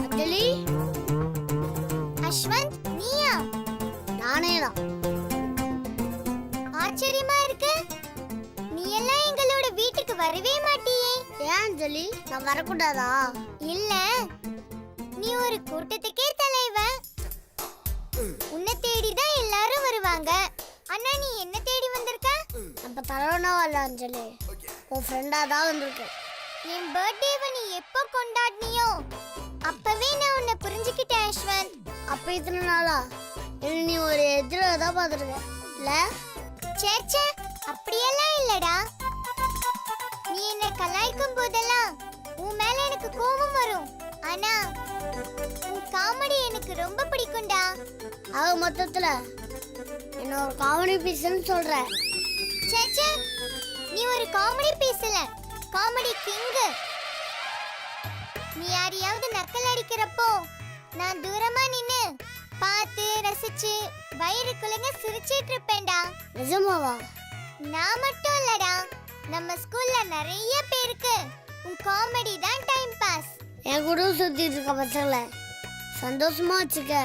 அஞ்சலி, அஸ்வந்த், நீயா? நானே தான். ஆச்சரியமா இருக்கு. நீ எல்லாம் எங்களோட வீட்டுக்கு வரவே மாட்டியே. ஏன் அஞ்சலி, நான் வரக்கூடாதா? இல்ல, நீ ஒரு கூட்டத்துக்கே தலைவன். உன்னை தேடிதான் எல்லாரும் வருவாங்க. ஆனா நீ என்ன தேடி வந்திருக்க? நம்ம தலைவனா வரல அஞ்சலி, உன் ஃப்ரெண்டா தான் வந்திருக்க. என் பர்த்டேவை நீ எப்போ கொண்டாடினியோ அப்பவே நான் உன்னை புரிஞ்சுக்கிட்டேன் அஸ்வந்த். அப்ப இத்தனை நாளா நீ ஒரு எதிர தான் பார்த்துருக்க இல்ல? சேச்சே, அப்படியெல்லாம் இல்லடா. நீ என்னை கலாய்க்கும் போதெல்லாம் உன் மேல எனக்கு கோபம் வரும். ஆனா உன் காமெடி எனக்கு ரொம்ப பிடிக்கும்டா. அவ மொத்தத்துல என்ன ஒரு காமெடி பீஸ்னு சொல்ற? சேச்சே, நீ ஒரு காமெடி பீஸ் இல்ல, காமெடி கிங். நீ யாரையாவது நக்கல் அடிக்கிறப்போ நான் தூரமா நின்னு பார்த்து ரசிச்சு வயிறு குலுங்க சிரிச்சிட்டு இருப்பேன்டா. நிஜமாவா? நான் மட்டும் இல்லடா, நம்ம ஸ்கூல்ல நிறைய பேருக்கு உன் காமெடி தான் டைம் பாஸ். என் கூட சுத்திட்டு இருக்க பசங்கள சந்தோஷமா வச்சுக்க.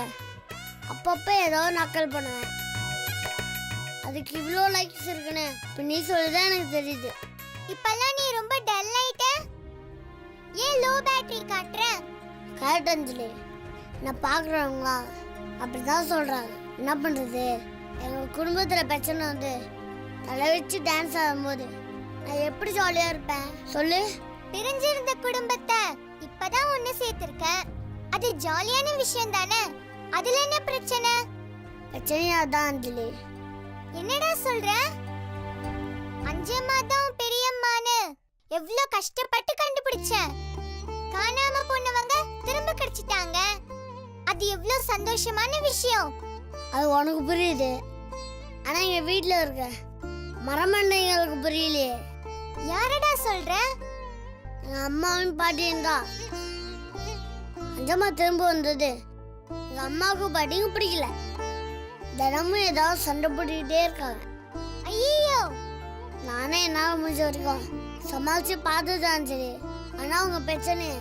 அப்பப்ப ஏதோ நக்கல் பண்ணுவேன், அதுக்கு இவ்வளோ லைக்ஸ் இருக்குன்னு இப்போ நீ சொல்லுதான் எனக்கு தெரியுது. இப்பெல்லாம் நீ ரொம்ப டல் ஆயிட்ட. ஏன் லோ பேட்டரி காட்டுற? கரெக்ட் அஞ்சலி, நான் பார்க்குறவங்க அப்படிதான் சொல்கிறாங்க. என்ன பண்ணுறது, எங்கள் குடும்பத்தில் பிரச்சனை வந்து தலை வச்சு டான்ஸ் ஆடும்போது நான் எப்படி ஜாலியாக இருப்பேன் சொல்லு? பிரிஞ்சிருந்த குடும்பத்தை இப்பதான் ஒன்று சேர்த்துருக்க, அது ஜாலியான விஷயம் தானே. அதில் என்ன பிரச்சனை? பிரச்சனையா தான் அஞ்சலி. என்னடா சொல்ற? அஞ்சு மாதம் பெரியம்மான்னு எவ்வளோ கஷ்டப்பட்டு கண்டுபிடிச்சேன். காணாம போனவங்க திரும்ப கிடைச்சிட்டாங்க. அது எவ்வளோ சந்தோஷமான விஷயம். அது உனக்கு புரியுது, ஆனா எங்க வீட்டுல இருக்க மரமண்டைங்களுக்கு புரியலையே. யாரடா சொல்ற? எங்க அம்மாவும் பாட்டியும் தான். அஞ்சம்மா திரும்ப வந்தது எங்க அம்மாவுக்கு பாட்டியும் பிடிக்கல. தினமும் ஏதாவது சண்டை போட்டுக்கிட்டே இருக்காங்க. ஐயோ, நானே என்னால முடிஞ்ச வரைக்கும் சமாளிச்சு பார்த்துதான் சரி, ஆனா அவங்க பிரச்சனையை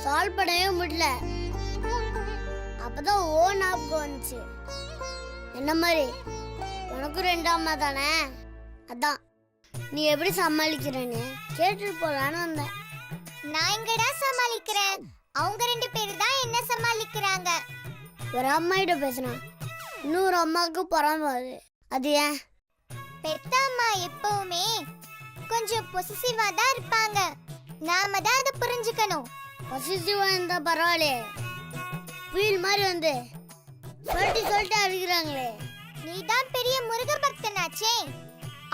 சால்வ் பண்ணவே முடியல. அப்பதான் ஓன் ஆப்க்கு வந்துச்சு. என்ன மாதிரி உனக்கும் 2 அம்மா தானே, அதான் நீ எப்படி சமாளிக்கிறேன்னு கேட்டுட்டு போலான்னு வந்தேன். நான் எங்கடா சமாளிக்கிறேன், அவங்க 2 பேரு தான் என்ன சமாளிக்கிறாங்க. ஒரு அம்மாயிட்ட பேசினா இன்னொரு அம்மாவுக்கு பொறாம வருது. அது ஏன்? பெத்த அம்மா எப்பவுமே கொஞ்சம் பொசிசிவா தான் இருப்பாங்க. நாம தான் அதை புரிஞ்சுக்கணும். பொசிசிவா இருந்தா பரவாயில்லையே, வீல் மாதிரி வந்து சொல்லிட்டு அடிக்கிறாங்களே. நீ தான் பெரிய முருக பக்தனாச்சே,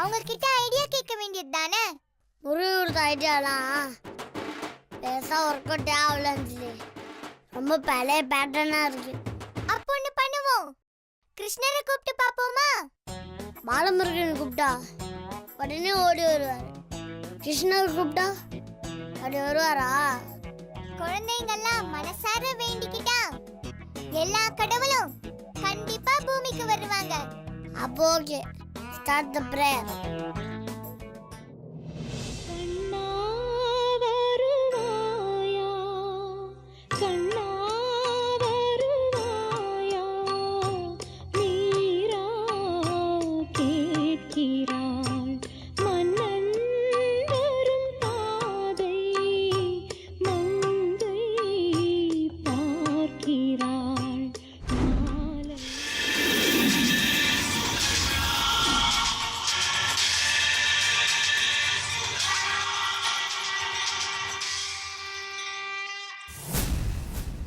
அவங்க கிட்ட ஐடியா கேட்க வேண்டியது தானே. முருகோட ஐடியாலாம் பேசா ஒர்க் அவுட் ஆகலன்னு ரொம்ப பழைய பேட்டர்னா இருக்கு. அப்போ ஒன்று பண்ணுவோம், கிருஷ்ணரை கூப்பிட்டு பாப்போமா? பாலமுருகன் கூப்பிட்டா உடனே ஓடி வருவார். கிருஷ்ணர் கூப்பிட்டா அப்படி வருவாரா? குழந்தைங்கெல்லாம் மனசார வேண்டிக்கிட்டா எல்லா கடவுளும் கண்டிப்பா பூமிக்கு வருவாங்க. அப்போ ஓகே, ஸ்டார்ட் தி பிரேயர்.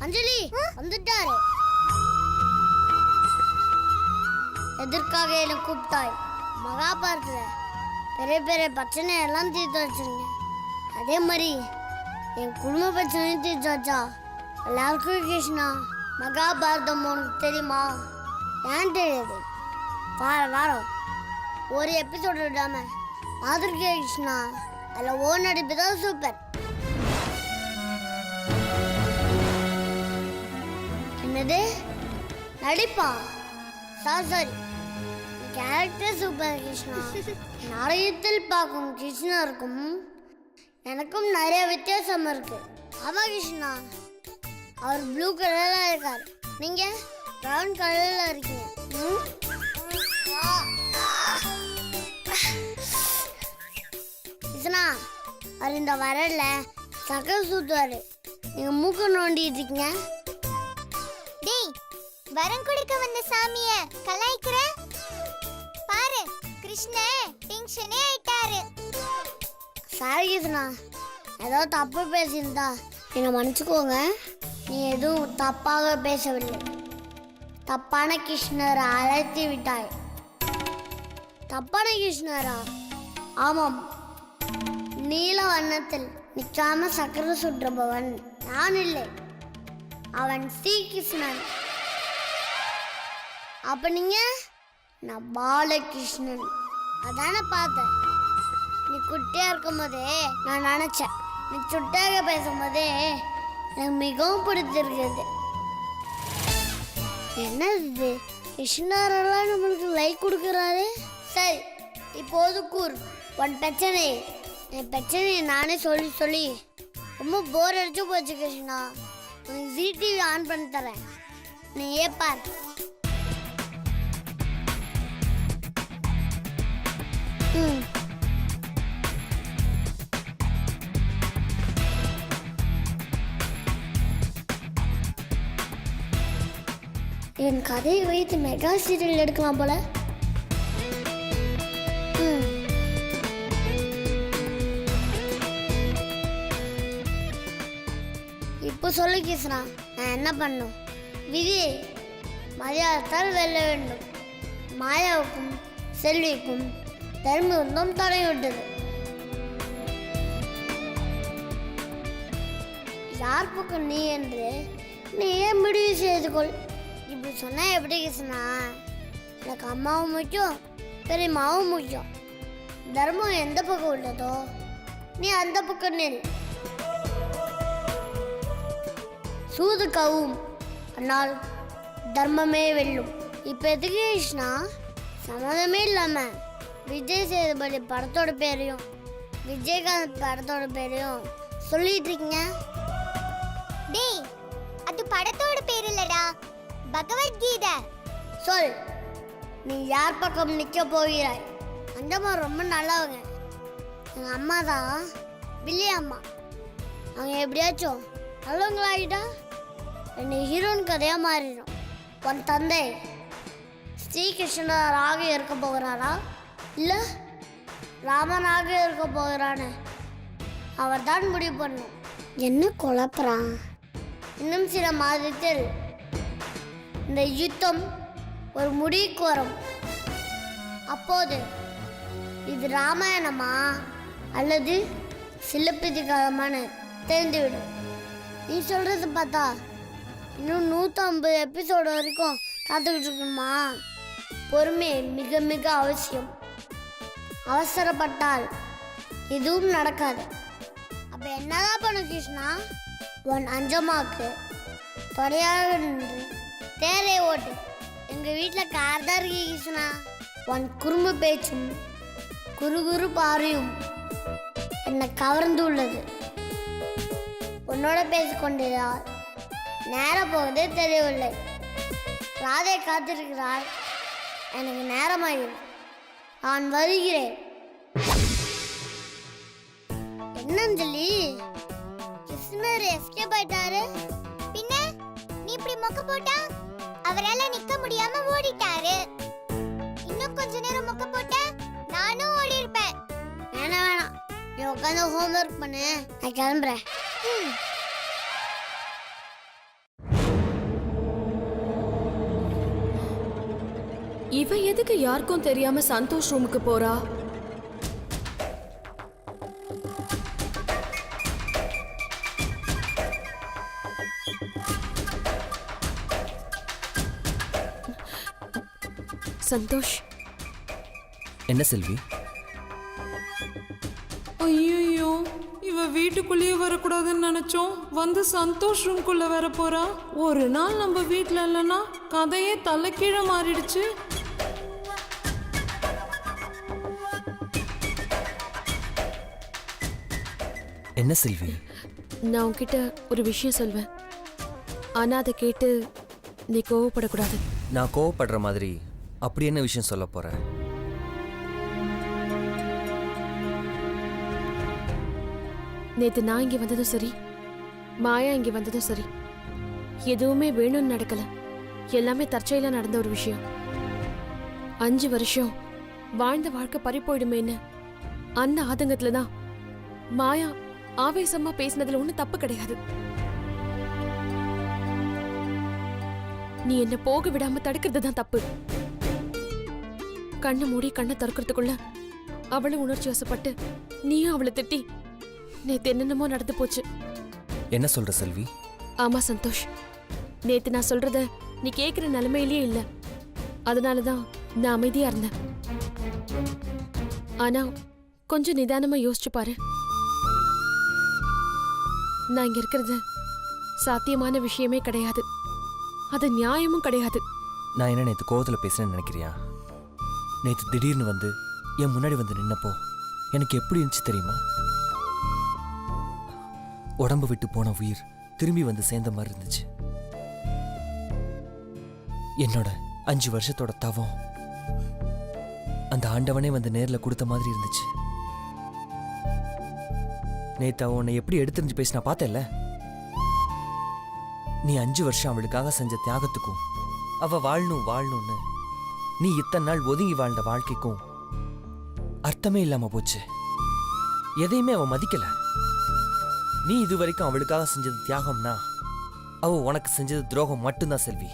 அஞ்சலி வந்துட்டாரு. எதற்காக என்ன கூப்பிட்டாய்? மகாபாரதத்துல பெரிய பெரிய பிரச்சனை எல்லாம் தீர்த்து வச்சிருங்க, அதே மாதிரி என் குடும்ப பிரச்சனையும் தீர்த்து வச்சா எல்லாருக்கும் கிருஷ்ணா. மகாபாரதம் உனக்கு தெரியுமா? ஏன் தெரியாது? வாரம் ஒரு எபிசோடு விடாம பார்த்துருக்கே கிருஷ்ணா. அதில் ஓன் நடிப்பு தான் சூப்பர். என்னது நடிப்பா? Sorry, character super Krishna. நாடகத்தில் பார்க்கும் கிருஷ்ணருக்கும் எனக்கும் நிறைய வித்தியாசம் இருக்கு. ஆமா கிருஷ்ணா, அவர் ப்ளூ கலர்ல இருக்கார், நீங்க ப்ரௌன் கலர்ல இருக்கீங்க. கிருஷ்ணா, அவர் இந்த வரல சக்கரை சூத்துவாரு, நீங்க மூக்க நோண்டிட்டு இருக்கீங்க. டேய், வரம் கொடுக்க வந்த சாமிய கலாய்க்கிற பாரு. கிருஷ்ண டென்ஷனே ஆயிட்டாரு. சாரி கிருஷ்ணா, ஏதோ தப்பு பேசியிருந்தா என்னை மன்னிச்சுக்கோங்க. நீ எதுவும் தப்பாக பேசவில்லை. தப்பான கிருஷ்ணரை அழைத்து விட்டாய். தப்பான கிருஷ்ணரா? ஆமாம், நீல வண்ணத்தில் நிற்காம சக்கரை சுற்றுபவன் நான் இல்லை, அவன் ஸ்ரீகிருஷ்ணன். அப்ப நீங்க? நான் பாலகிருஷ்ணன். அதான பார்த்தேன். நீ குட்டியா இருக்கும் போதே நான் நினைச்சேன். நீ சுட்டாக பேசும்போதே எனக்கு மிகவும் பிடிச்சிருக்குது. என்ன இது, கிருஷ்ணரெல்லாம் நம்மளுக்கு லைக் கொடுக்குறாரு. சரி, இப்போது கூறு உன் பிரச்சனை. என் பிரச்சனையை நானே சொல்லி சொல்லி ரொம்ப போர் அடிச்சு போச்சு கிருஷ்ணா. உனக்கு ஜிடிவி ஆன் பண்ணி தரேன், நீ ஏப்பார். என் கதையை வைத்து மெகா சீரியல் எடுக்கலாம் போல. இப்போ சொல்லு கிருஷ்ணா, நான் என்ன பண்ணும்? விதியை மரியாதைத்தால் வெல்ல வேண்டும். மாயாவுக்கும் செல்விக்கும் தர்மபுரம் தடைவிட்டது. யார் பக்கம் நீ என்று நீயே முடிவு செய்து கொள். இப்படி சொன்னா எப்படி கிருஷ்ணா? எனக்கு அம்மாவும் முக்கியம், பெரியம்மாவும் முக்கியம். தர்மம் எந்த பக்கம் உள்ளதோ நீ அந்த பக்கம் நெல். சூது கவும், ஆனால் தர்மமே வெல்லும். இப்ப எதுக்கு கிருஷ்ணா சம்மதமே இல்லாம விஜய் சேதுபதி படத்தோட பேரையும் விஜயகாந்த் படத்தோட பேரையும் சொல்லிட்டு இருக்கீங்க? டேய், அது படத்தோட பேர் இல்லடா, பகவத்கீதை. சொல், நீ யார் பக்கம் நிற்க போகிறாய்? அந்த அம்மா ரொம்ப நல்லவங்க. எங்கள் அம்மா தான் பில்லி அம்மா. அவங்க எப்படியாச்சும் நல்லவங்களாகிட்டா என்னை ஹீரோயின் கதையாக மாறிடும். உன் தந்தை ஸ்ரீகிருஷ்ணராக இருக்க போகிறாரா இல்லை ராமனாக இருக்க போகிறானே அவர் தான் முடிவு பண்ணும். என்ன குழப்பறான்? இன்னும் சில மாதத்தில் இந்த யுத்தம் ஒரு முடிவுக்கு வரும். அப்போது இது ராமாயணமா அல்லது சிலப்பதிகாரமான தெரிந்துவிடும். நீ சொல்றது பார்த்தா இன்னும் 150 எபிசோடு வரைக்கும் காத்துக்கிட்டு இருக்கணுமா? பொறுமை மிக மிக அவசியம். அவசரப்பட்டால் எதுவும் நடக்காது. அப்ப என்னதான் பண்ண கிருஷ்ணா? உன் அஞ்சம்மாக்கு தொடையாக நின்று தேரை ஓட்டு. எங்க வீட்டில் கார் தான் இருக்கு கிருஷ்ணா. உன் குறும்பு பேச்சும் குறு பார்வையும் என்னை கவர்ந்து உள்ளது. உன்னோட பேசிக்கொண்டிருந்தால் நேரம் போவதே தெரியவில்லை. ராதை காத்திருக்கிறாள், எனக்கு நேரமாகிறது, நான் வருகிறேன். என்னன்னு சொல்லி கிருஷ்ணர் எஸ்கேப் ஆயிட்டாரு. பின்ன நீ இப்படி மொக்க போட்டா அவரால் நிக்க முடியாம ஓடிட்டாரு. இன்னும் கொஞ்ச நேரம் மொக்க போட்ட நானும் ஓடி இருப்பேன். வேணாம், நீ உட்காந்து ஹோம்ஒர்க் பண்ணு, நான் கிளம்புறேன். இவ எதுக்கு யாருக்கும் தெரியாம சந்தோஷ் ரூமுக்கு போறா? சந்தோஷ். என்ன செல்வி? ஐயோ, இவ வீட்டுக்குள்ளேயே வரக்கூடாதுன்னு நினைச்சோம், வந்து சந்தோஷ் ரூம்குள்ள வர போறா. ஒரு நாள் நம்ம வீட்டில் இல்லைன்னா கதையே தலைக்கீழ மாறிடுச்சு. என்ன செல்வி? நான் உன்கிட்ட ஒரு விஷயம் சொல்வேன், ஆனா அதை கேட்டு நீ கோவப்படக்கூடாது. நான் கோவப்படுற மாதிரி அப்படி என்ன விஷயம் சொல்ல போற? நேத்து நான் இங்க வந்ததும் சரி, மாயா இங்க வந்ததும் சரி, எதுவுமே வேணும்னு நடக்கல. எல்லாமே தற்செயலா நடந்த ஒரு விஷயம். 5 வருஷம் வாழ்ந்த வாழ்க்கை பறி போயிடுமேன்னு அந்த ஆதங்கத்துல தான் மாயா ஆவேசமா பேசினதுல ஒண்ணு தப்பு கிடையாது. நீ என்ன போக விடாம தடுக்கிறது தான் தப்பு. கண்ணை மூடி கண்ணை திறக்கிறதுக்குள்ள அவளும் உணர்ச்சி வசப்பட்டு நீயும் அவளை திட்டி நேத்து என்னென்னமோ நடந்து போச்சு. என்ன சொல்ற செல்வி? ஆமா சந்தோஷ், நேத்து நான் சொல்றத நீ கேக்குற நிலைமையிலேயே இல்ல. அதனாலதான் நான் அமைதியா இருந்தேன். ஆனா கொஞ்சம் நிதானமா யோசிச்சு பாரு. நான் இங்க இருக்கிறது சாத்தியமான விஷயமே கிடையாது, அது நியாயமும் கிடையாது. நான் என்ன நேத்து கோவத்துல பேசுறேன்னு நினைக்கிறியா? நேத்து திடீர்னு வந்து என் முன்னாடி வந்து நின்னப்போ எனக்கு எப்படி இருந்துச்சு தெரியுமா? உடம்பு விட்டு போன உயிர் திரும்பி வந்து சேர்ந்த மாதிரி இருந்துச்சு. என்னோட 5 வருஷத்தோட தவம் அந்த ஆண்டவனே வந்து நேர்ல கொடுத்த மாதிரி இருந்துச்சு. நேத்து அவ உன்னை எப்படி எடுத்துரிஞ்சு பேசினா பார்த்தேல்ல? நீ 5 வருஷம் அவளுக்காக செஞ்ச தியாகத்துக்கும் அவ வாழணும்னு நீ இத்தனை நாள் ஒதுங்கி வாழ்ந்த வாழ்க்கைக்கும் அர்த்தமே இல்லாம போச்சு. எதையுமே அவ மதிக்கல. நீ இதுவரைக்கும் அவளுக்காக செஞ்சது தியாகம்னா அவ உனக்கு செஞ்சது துரோகம் மட்டும்தான் செல்வி.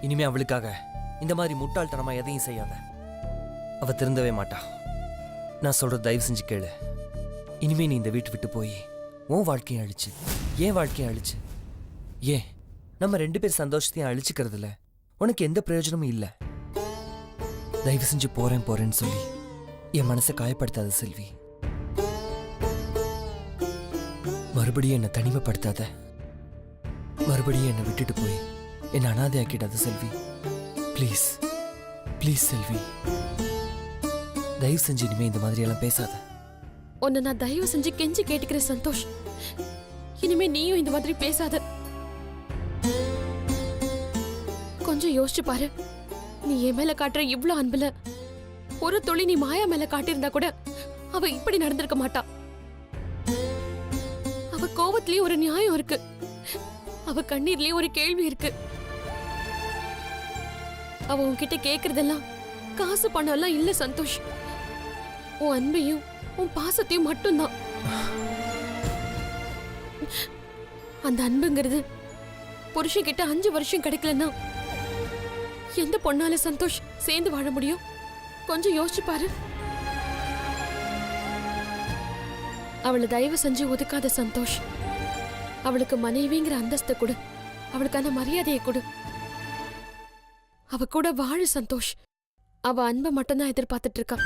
இனிமே அவளுக்காக இந்த மாதிரி முட்டாள்தனமா எதையும் செய்யாத. அவ திருந்தவே மாட்டா. நான் சொல்ற தயவு செஞ்சு கேளு. இனிமே நீ இந்த வீட்டு விட்டு போய் உன் வாழ்க்கையை அழிச்சு என் வாழ்க்கையை அழிச்சு ஏன் நம்ம 2 பேர் சந்தோஷத்தையும் அழிச்சுக்கிறதுல உனக்கு எந்த பிரயோஜனமும் இல்லை. தயவு செஞ்சு போறேன்னு சொல்லி என் மனசை காயப்படுத்தாத செல்வி. மறுபடியும் என்னை தனிமைப்படுத்தாத. மறுபடியும் என்னை விட்டுட்டு போய் என்னை அனாதையாக்கிடாத செல்வி. ப்ளீஸ் ப்ளீஸ் செல்வி, தயவு செஞ்சு இனிமே இந்த மாதிரி எல்லாம் பேசாத. உன்னை நான் தயவு செஞ்சு கெஞ்சி கேட்டுக்கிறேன் சந்தோஷ், இனிமே நீயும் இந்த மாதிரி பேசாத. கொஞ்சம் யோசிச்சு பாரு. நீ என் மேல காட்டுற இவ்ளோ அன்புல ஒரு துளி நீ மாயா மேல காட்டியிருந்தா கூட அவ இப்படி நடந்திருக்க மாட்டா. அவ கோவத்திலயும் ஒரு நியாயம் இருக்கு, அவ கண்ணீர்லயும் ஒரு கேள்வி இருக்கு. அவ உன்கிட்ட கேக்குறதெல்லாம் காசு பணம் எல்லாம் இல்ல சந்தோஷ், உன் அன்பையும் உன் பாசத்தையும் மட்டும்தான். அந்த அன்புங்கிறது புருஷன் கிட்ட 5 வருஷம் கிடைக்கலன்னா எந்த பொண்ணால சந்தோஷ் சேர்ந்து வாழ முடியும்? கொஞ்சம் யோசிச்சு பாரு. அவளை தயவு செஞ்சு ஒதுக்காத சந்தோஷ். அவளுக்கு மனைவிங்கிற அந்தஸ்தை கொடு, அவளுக்கான மரியாதையை கொடு. அவ கூட வாழு சந்தோஷ். அவ அன்பை மட்டும்தான் எதிர்பார்த்துட்டு இருக்கா.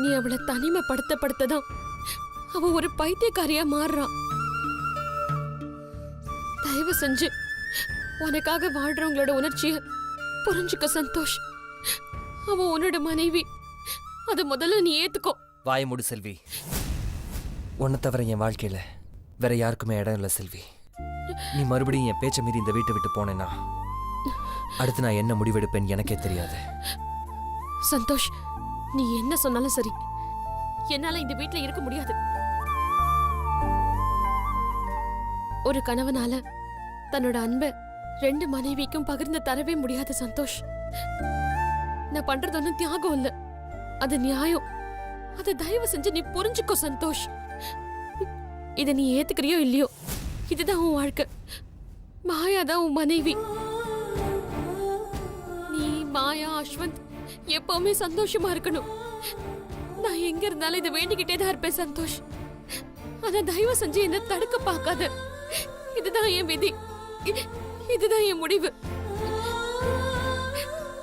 நீ அவளை தனிமைப்படுத்ததான் அவ ஒரு பைத்தியக்காரியா மாறுறா. தயவு செஞ்சு உனக்காக வாழ்றவங்களோட உணர்ச்சிய புரிஞ்சுக்க சந்தோஷ். அவ உன்னோட மனைவி, அத முதல்ல நீ ஏத்துக்கோ. வாய மூடு செல்வி. உன்னை தவிர என் வாழ்க்கையில வேற யாருக்குமே இடம் இல்லை செல்வி. நீ மறுபடியும் என் பேச்சை மீறி இந்த வீட்டை விட்டு போனேன்னா அடுத்து நான் என்ன முடிவெடுப்பேன்னு எனக்கே தெரியாது. சந்தோஷ், நீ என்ன சொன்னாலும் சரி, என்னால இந்த வீட்ல இருக்க முடியாது. ஒரு கணவனால தன்னோட அன்பை 2 மனைவிக்கும் பகிர்ந்து தரவே முடியாது சந்தோஷ். நான் பண்றது ஒன்னும் தியாகம் இல்ல, அது நியாயம். அதை தயவு செஞ்சு நீ புரிஞ்சுக்கோ சந்தோஷ். இத நீ ஏத்துக்கிறியோ இல்லையோ, இதுதான் உன் வாழ்க்கை. மாயாதான் உன் மனைவி. நீ மாயா அஸ்வந்த் எப்பவுமே சந்தோஷமா இருக்கணும். நான் எங்க இருந்தாலும் இதை வேண்டிக்கிட்டே தான் இருப்பேன் சந்தோஷ். ஆனா தயவு செஞ்சு என்ன தடுக்க பார்க்காத. இதுதான் என் விதி, இதுதான் என் முடிவு.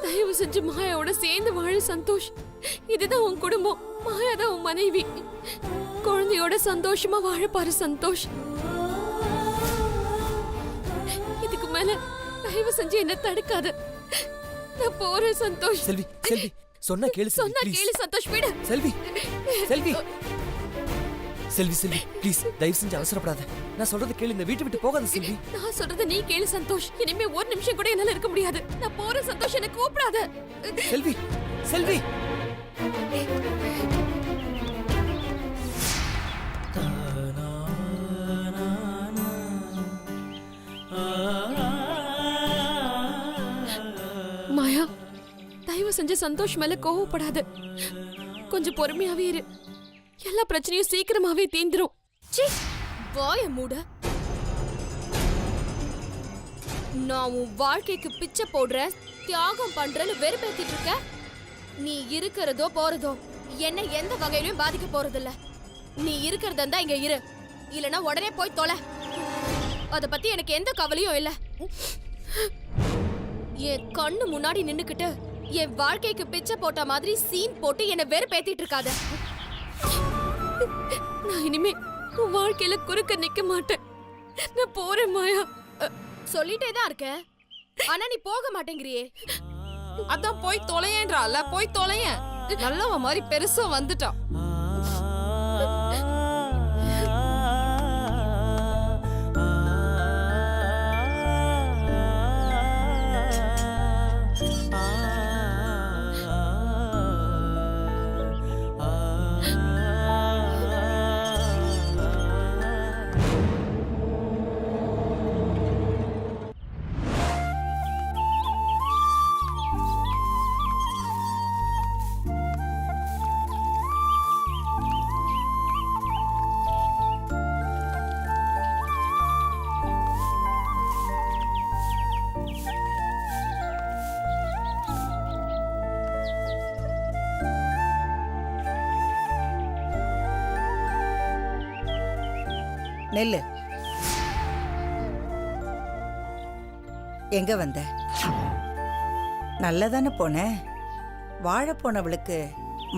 தயவு செஞ்சு மாயாவோட சேர்ந்து வாழ சந்தோஷ். இதுதான் உன் குடும்பம், மாயாதான் உன் மனைவி. குழந்தையோட சந்தோஷமா வாழ பாரு சந்தோஷ். இதுக்கு மேல தயவு செஞ்சு என்ன தடுக்காத. நான் போறேன் சந்தோஷ். செல்வி செல்வி சொன்னா கேளு சொன்னா செல்வி கேளு சந்தோஷ் விடு. செல்வி செல்வி செல்வி செல்வி ப்ளீஸ் தயவு செஞ்சு அவசரப்படாத. நான் சொல்றது கேளு, இந்த வீட்டை விட்டு போகாத செல்வி. நான் சொல்றத நீ கேளு சந்தோஷ். இனிமே ஒரு நிமிஷம் கூட என்னால இருக்க முடியாது. நான் போற சந்தோஷ், என்ன கூப்பிடாத. செல்வி செல்வி மாயா, தயவு செஞ்சு சந்தோஷ் மேல கோவப்படாத. கொஞ்சம் பொறுமையாவே இரு. எல்லா பிரச்சனையும் சீக்கிரமாவே தீந்துரும். சீ, வாய மூட. நான் உன் வாழ்க்கைக்கு பிச்சை போடுறேன், தியாகம் பண்றேன்னு வெறுப்பேத்திட்டு இருக்க. நீ இருக்கிறதோ போறதோ என்ன எந்த வகையிலும் பாதிக்க போறதில்ல. நீ இருக்கிறதா இருந்தா இங்க இரு, இல்லனா உடனே போய் தொலை. அத பத்தி எனக்கு எந்த கவலையும் இல்ல. என் கண்ணு முன்னாடி நின்னுக்கிட்டு என் வாழ்க்கைக்கு பிச்சை போட்ட மாதிரி சீன் போட்டு என்ன வெறுப்பேத்திட்டு இருக்காத. நான் இனிமே உன் வாழ்க்கையில குறுக்க நிக்க மாட்டேன். நான் போறேன் மாயா. சொல்லிட்டே தான் இருக்கேன், ஆனா நீ போக மாட்டேங்கிறியே. அதான் போய் தொலையேன்றால, போய் தொலையேன். நல்லவ மாதிரி பெருசா வந்துட்டான். நெல்லு எங்க வந்த? நல்லதானே போன. வாழ போனவளுக்கு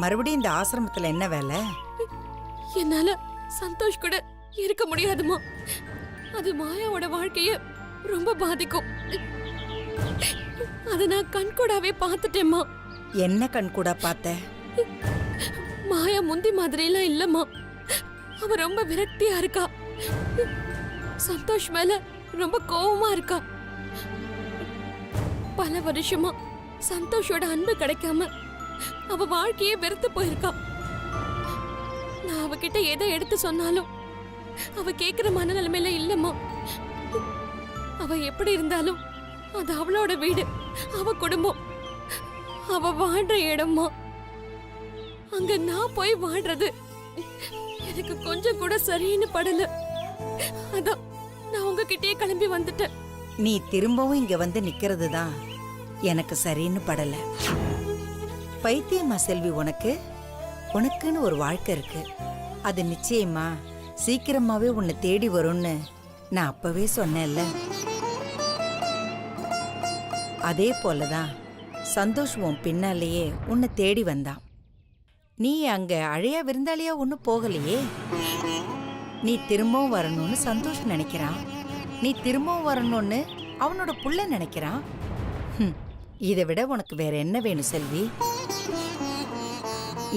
மறுபடியும் இந்த ஆசிரமத்துல என்ன வேலை? என்னால சந்தோஷ் கூட இருக்க முடியாதுமா. அது மாயாவோட வாழ்க்கைய ரொம்ப பாதிக்கும். அத நான் கண்கூடாவே பார்த்துட்டேம்மா. என்ன கண்கூடா பார்த்த? மாயா முந்தி மாதிரி எல்லாம் இல்லம்மா. அவ ரொம்ப விரக்தியா இருக்கா. சந்தோஷ் மேல ரொம்ப கோவமா இருக்கா. பல வருஷமா சந்தோஷோட அன்பு கிடைக்காம அவ வாழ்க்கையே வெறுத்து போயிருக்கா. நான் அவகிட்ட எதை எடுத்து சொன்னாலும் அவ கேக்குற மனநிலைமையில இல்லம்மா. அவ எப்படி இருந்தாலும் அது அவளோட வீடு, அவ குடும்பம், அவ வாழ்ற இடம்மா. அங்க நான் போய் வாழ்றது எனக்கு கொஞ்சம் கூட சரின்னு படல. அதான் நான் உங்ககிட்டயே கிளம்பி வந்துட்டேன். நீ திரும்பவும் இங்க வந்து நிக்கிறது தான் எனக்கு சரின்னு படல. பைத்தியமா செல்வி உனக்கு? உனக்குன்னு ஒரு வாழ்க்கை இருக்கு. அது நிச்சயமா சீக்கிரமாவே உன்னை தேடி வரும்னு நான் அப்பவே சொன்னேன்ல. அதே போலதான் சந்தோஷ் உன் பின்னாலேயே உன்னை தேடி வந்தான். நீ அங்க அழையா விருந்தாளியா ஒன்னும் போகலையே. நீ திரும்பவும் வரணும்னு சந்தோஷ் நினைக்கிறான். நீ திரும்பவும் வரணும்னு அவனோட புள்ள நினைக்கிறான். இதை விட உனக்கு வேற என்ன வேணும் செல்வி?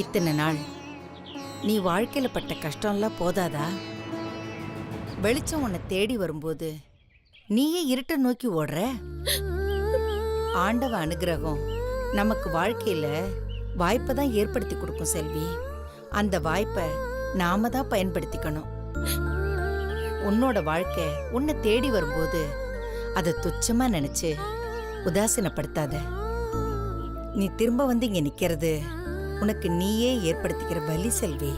இத்தனை நாள் நீ வாழ்க்கையில பட்ட கஷ்டம்லாம் போதாதா? வெளிச்சம் உன்னை தேடி வரும்போது நீயே இருட்ட நோக்கி ஓடுற. ஆண்டவ அனுகிரகம் நமக்கு வாழ்க்கையில வாய்ப்பை தான் ஏற்படுத்தி கொடுக்கும் செல்வி. அந்த வாய்ப்பை நாம தான் பயன்படுத்திக்கணும். உன்னோட வாழ்க்கை உன்னை தேடி வரும்போது அதை துச்சமா நினைச்சு உதாசீனப்படுத்தாத. நீ திரும்ப வந்து இங்க நிக்கிறது உனக்கு நீயே ஏற்படுத்திக்கிற வலி செல்வி.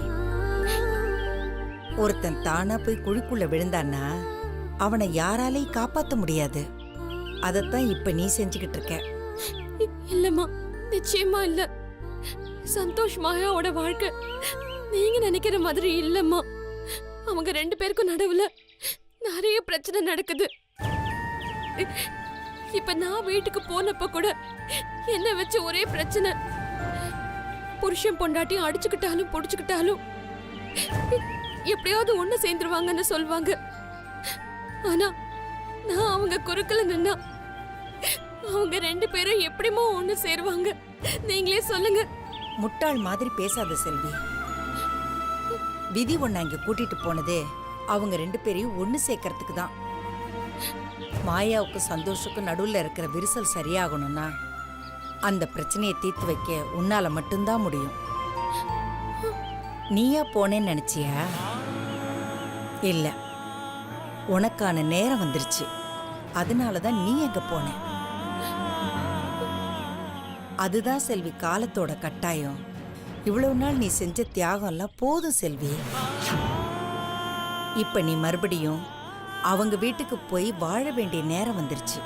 ஒருத்தன் தானா போய் குழிக்குள்ள விழுந்தான்னா அவனை யாராலையும் காப்பாத்த முடியாது. அதத்தான் இப்ப நீ செஞ்சுக்கிட்டு இருக்க. இல்லம்மா, நிச்சயமா இல்ல. சந்தோஷ் மாயாவோட வாழ்க்கை நீங்க நினைக்கிற மாதிரி இல்லம்மா. அவங்க ரெண்டு பேருக்கும் நடுவுல நிறைய பிரச்சனை நடக்குது. இப்ப நான் வீட்டுக்கு போனப்ப கூட என்ன வச்சு ஒரே பிரச்சனை. புருஷன் பொண்டாட்டியும் அடிச்சுக்கிட்டாலும் புடிச்சுக்கிட்டாலும் எப்படியாவது ஒண்ணு சேர்ந்துருவாங்கன்னு சொல்லுவாங்க. ஆனா நான் அவங்க குறுக்கல நின்னா அவங்க 2 பேரும் எப்படிமா ஒண்ணு சேருவாங்க? நீங்களே சொல்லுங்க. முட்டாள் மாதிரி பேசாத செல்வி. விதி ஒண்ணு அங்க கூட்டிட்டு போனதே அவங்க 2 பேரையும் ஒண்ணு சேர்க்கறதுக்கு தான். மாயாவுக்கும் சந்தோஷுக்கும் நடுவுல இருக்கிற விரிசல் சரியாகணும்னா அந்த பிரச்சனையை தீர்த்து வைக்க உன்னால மட்டும்தான் முடியும். நீயா போனேன்னு நினைச்சியா? இல்ல, உனக்கான நேரம் வந்துருச்சு. அதனாலதான் நீ எங்க போன. அதுதான் செல்வி காலத்தோட கட்டாயம். இவ்வளவு நாள் நீ செஞ்ச தியாகம் எல்லாம் போதும் செல்வி. இப்ப நீ மறுபடியும் அவங்க வீட்டுக்கு போய் வாழ வேண்டிய நேரம் வந்துருச்சு.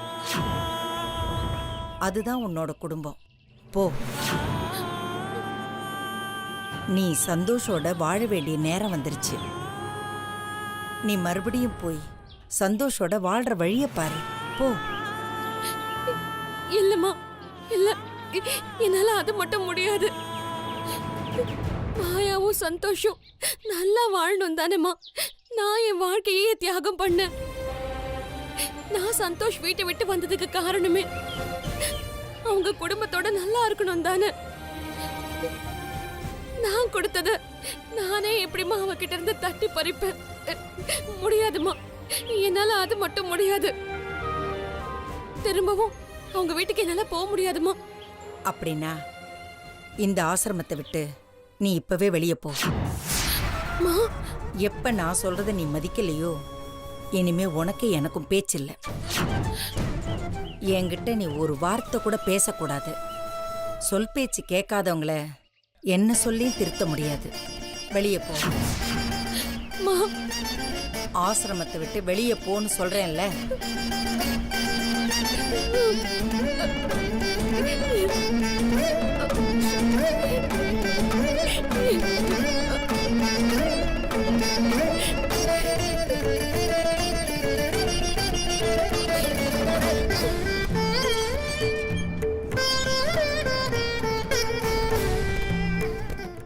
அதுதான் உன்னோட குடும்பம். போ. நீ சந்தோஷோட வாழ வேண்டிய நேரம் வந்துருச்சு. நீ மறுபடியும் போய் சந்தோஷோட வாழ்ற வழிய பாரு. போ. இல்லம்மா, இல்ல, என்னால அது மட்டும் முடியாது. மாயாவும் சந்தோஷம் நல்லா வாழணும் தானேம்மா நான் என் வாழ்க்கையே தியாகம் பண்ணேன். நான் சந்தோஷ் வீட்டை விட்டு வந்ததுக்கு காரணமே அவங்க குடும்பத்தோட நல்லா இருக்கணும் தானே. நான் கொடுத்தத நானே எப்படிமா அவகிட்ட இருந்து தட்டி பறிப்பேன்? முடியாதுமா, என்னால அது மட்டும் முடியாது. திரும்பவும் அவங்க வீட்டுக்கு என்னால போக முடியாதுமா. அப்படின்னா இந்த ஆசிரமத்தை விட்டு நீ இப்பவே வெளியே போ. மா, எப்ப நான் சொல்றத நீ மதிக்கலையோ இனிமே உனக்கு எனக்கும் பேச்சில்ல. என்கிட்ட நீ ஒரு வார்த்தை கூட பேசக்கூடாது. சொல் பேச்சு கேட்காதவங்கள என்ன சொல்லியும் திருத்த முடியாது. வெளியே போ. மா, ஆசிரமத்தை விட்டு வெளியே போன்னு சொல்றேன்ல.